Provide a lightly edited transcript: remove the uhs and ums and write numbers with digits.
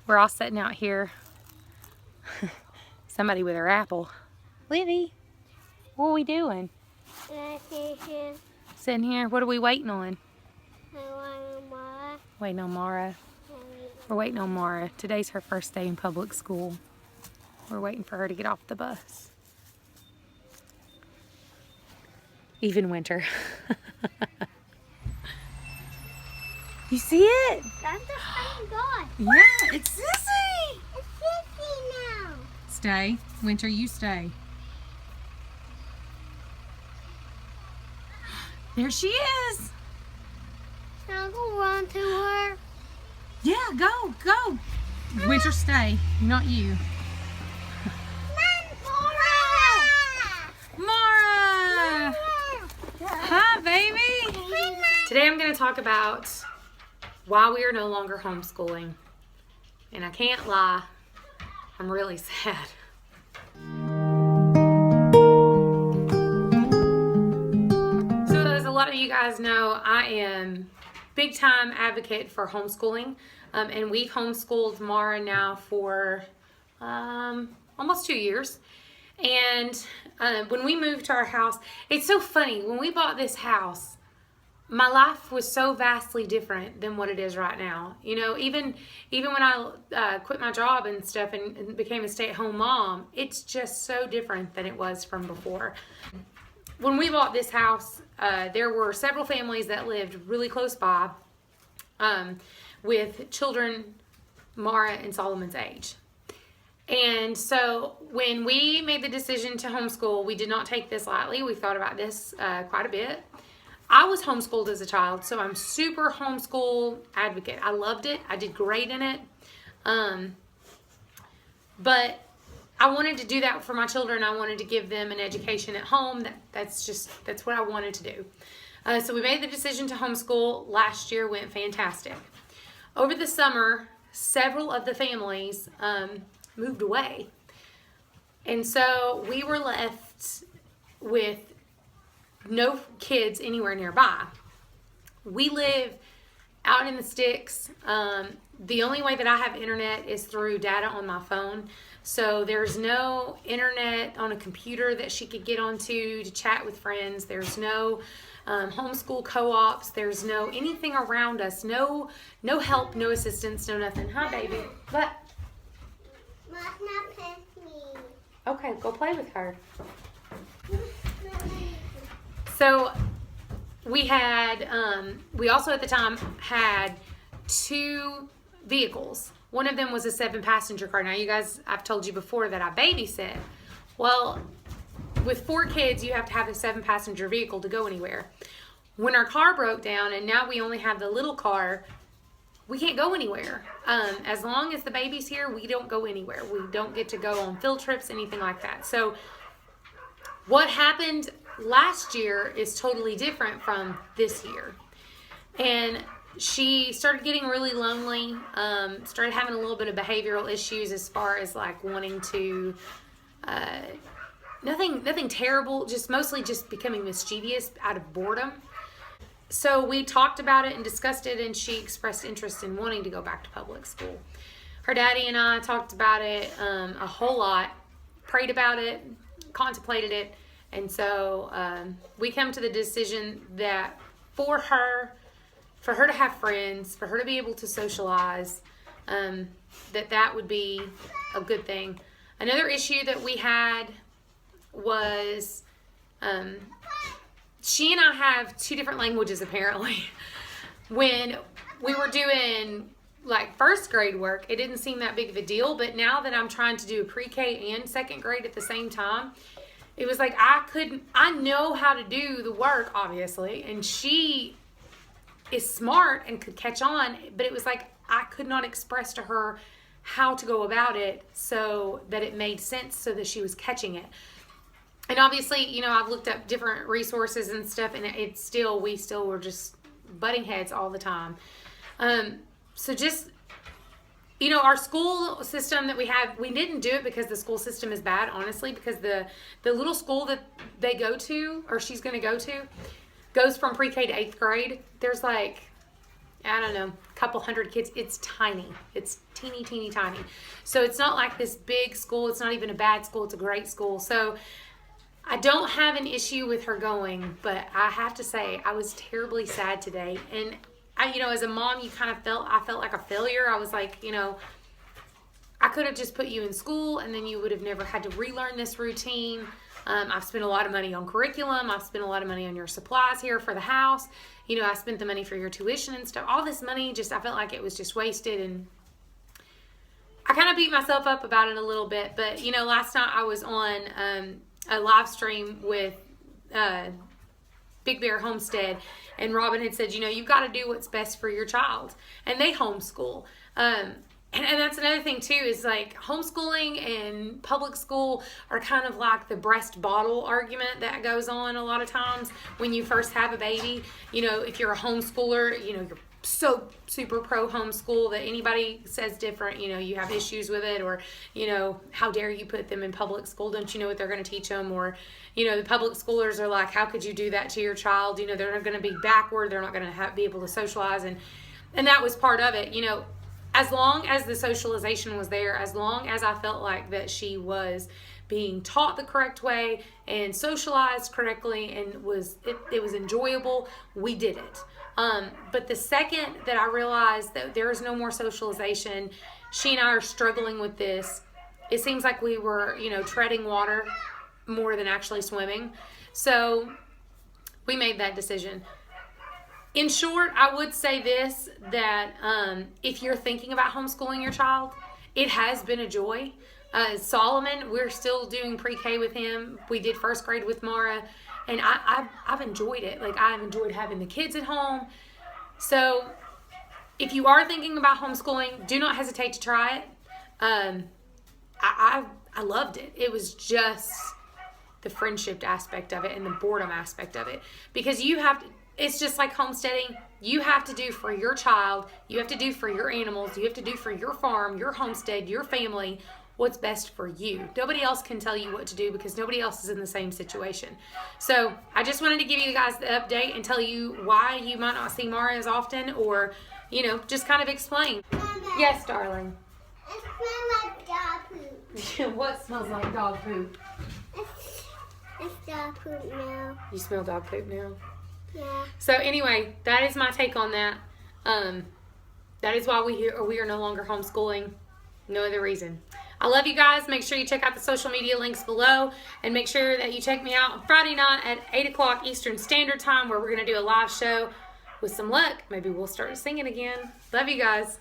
We're all sitting out here. Somebody with her apple. Livy, what are we doing? Sitting here. What are we waiting on? Waiting on Mara. We're waiting on Mara. Today's her first day in public school. We're waiting for her to get off the bus. Even winter. You see it? That's the same guy. Yeah, it's Sissy. It's Sissy now. Stay. Winter, you stay. There she is. Can I go run to her? Yeah, go, go. Winter, stay. Not you. Mara! Hi, baby. Today I'm going to talk about why we are no longer homeschooling. And I can't lie, I'm really sad. So as a lot of you guys know, I am big time advocate for homeschooling. And we've homeschooled Mara now for almost 2 years. And when we moved to our house, it's so funny. When we bought this house, my life was so vastly different than what it is right now. You know, even when I quit my job and stuff and became a stay-at-home mom, it's just so different than it was from before. When we bought this house, there were several families that lived really close by with children Mara and Solomon's age. And so when we made the decision to homeschool, we did not take this lightly. We thought about this quite a bit. I was homeschooled as a child, so I'm super homeschool advocate. I loved it. I did great in it. But I wanted to do that for my children. I wanted to give them an education at home. That's what I wanted to do. So we made the decision to homeschool. Last year went fantastic. Over the summer, several of the families moved away. And so we were left with no kids anywhere nearby. We live out in the sticks. The only way that I have internet is through data on my phone. So there's no internet on a computer that she could get onto to chat with friends. There's no homeschool co-ops. There's no anything around us. No help, no assistance, no nothing. Hi, baby. What? Must not piss me. Okay, go play with her. So we had, we also at the time had 2 vehicles. One of them was a 7-passenger car. Now you guys, I've told you before that I babysit. Well, with 4 kids, you have to have a 7-passenger vehicle to go anywhere. When our car broke down and now we only have the little car, we can't go anywhere. As long as the baby's here, we don't go anywhere. We don't get to go on field trips, anything like that. So what happened last year is totally different from this year. And she started getting really lonely, started having a little bit of behavioral issues as far as like wanting to, nothing terrible, just mostly just becoming mischievous out of boredom. So we talked about it and discussed it, and she expressed interest in wanting to go back to public school. Her daddy and I talked about it a whole lot, prayed about it, contemplated it, and so we come to the decision that for her to have friends, for her to be able to socialize, that would be a good thing. Another issue that we had was she and I have 2 different languages apparently. When we were doing like 1st grade work, it didn't seem that big of a deal, but now that I'm trying to do pre-K and 2nd grade at the same time, it was like I know how to do the work obviously, and she is smart and could catch on, but it was like I could not express to her how to go about it so that it made sense so that she was catching it. And obviously, you know, I've looked up different resources and stuff, and we still were just butting heads all the time. So just, you know, our school system that we have, we didn't do it because the school system is bad, honestly, because the little school that they go to, or she's going to go to, goes from pre-K to 8th grade. There's like, I don't know, a couple hundred kids. It's tiny. It's teeny, teeny, tiny. So it's not like this big school. It's not even a bad school. It's a great school. So I don't have an issue with her going, but I have to say I was terribly sad today. And I, as a mom, I felt like a failure. I was like, I could have just put you in school and then you would have never had to relearn this routine. I've spent a lot of money on curriculum. I've spent a lot of money on your supplies here for the house. I spent the money for your tuition and stuff. All this money, I felt like it was just wasted. And I kind of beat myself up about it a little bit. But, last night I was on a live stream with Big Bear Homestead. And Robin had said, you've got to do what's best for your child. And they homeschool. And that's another thing too, is like homeschooling and public school are kind of like the breast bottle argument that goes on a lot of times when you first have a baby. If you're a homeschooler, you're so super pro homeschool that anybody says different, you have issues with it, or, how dare you put them in public school? Don't you know what they're going to teach them? Or, the public schoolers are like, how could you do that to your child? They're not going to be backward. They're not going to be able to socialize. And that was part of it, as long as the socialization was there, as long as I felt like that she was being taught the correct way and socialized correctly and it was enjoyable, we did it. But the second that I realized that there is no more socialization, she and I are struggling with this. It seems like we were, treading water more than actually swimming. So we made that decision. In short, I would say this, that if you're thinking about homeschooling your child, it has been a joy. Solomon, we're still doing pre-K with him. We did first grade with Mara, and I've enjoyed it. Like, I've enjoyed having the kids at home. So if you are thinking about homeschooling, do not hesitate to try it. I loved it. It was just the friendship aspect of it and the boredom aspect of it. Because it's just like homesteading. You have to do for your child, you have to do for your animals, you have to do for your farm, your homestead, your family, what's best for you. Nobody else can tell you what to do because nobody else is in the same situation. So I just wanted to give you guys the update and tell you why you might not see Mara as often, or, just kind of explain. Mama, Yes, darling. it smells like dog poop. What smells like dog poop? It's dog poop now. You smell dog poop now? Yeah. So anyway, that is my take on that. That is why we are no longer homeschooling. No other reason. I love you guys. Make sure you check out the social media links below, and make sure that you check me out on Friday night at 8 o'clock Eastern Standard Time, where we're going to do a live show. With some luck, maybe we'll start singing again. Love you guys.